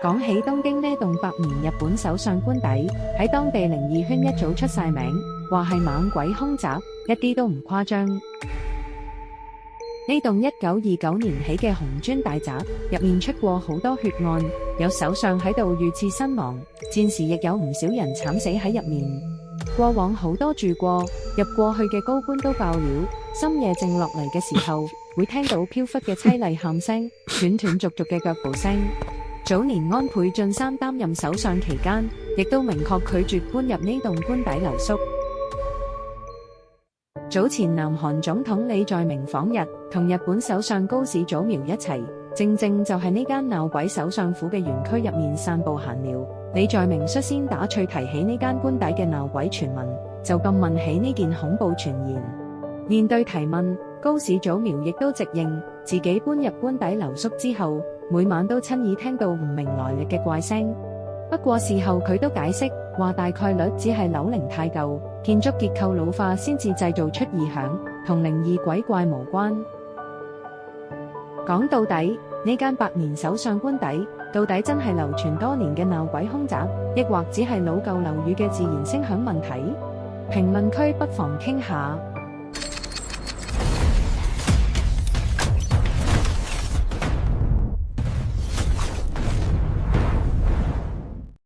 講起東京呢棟百年日本首相官邸，喺當地靈異圈一早出晒名，話係猛鬼空襲，一啲都唔誇張。呢棟1929年起嘅紅磚大宅，入面出過好多血案，有首相喺度遇刺身亡，戰時亦有唔少人慘死喺入面。過往好多住過、入過去嘅高官都爆料，深夜靜落嚟嘅時候，會聽到飄忽嘅淒厲喊聲、斷斷續續嘅腳步聲。早年安倍晉三擔任首相期間，亦都明確拒絕搬入呢棟官邸留宿。早前南韓總統李在明訪日，同日本首相高市早苗一齊，正正就係呢間鬧鬼首相府嘅園區入面散步閒聊。李在明率先打趣提起呢間官邸嘅鬧鬼傳聞，就咁問起呢件恐怖傳言。面對提問，高市早苗亦都直認自己搬入官邸留宿之後，每晚都親耳聽到唔明來歷嘅怪聲。不過事後佢都解釋話，大概率只係樓齡太舊，建築結構老化先至製造出異響，同靈異鬼怪無關。講到底，呢間百年首相官邸到底真係流傳多年嘅鬧鬼空宅，抑或只係老舊樓宇嘅自然聲響問題？評論區不妨傾下。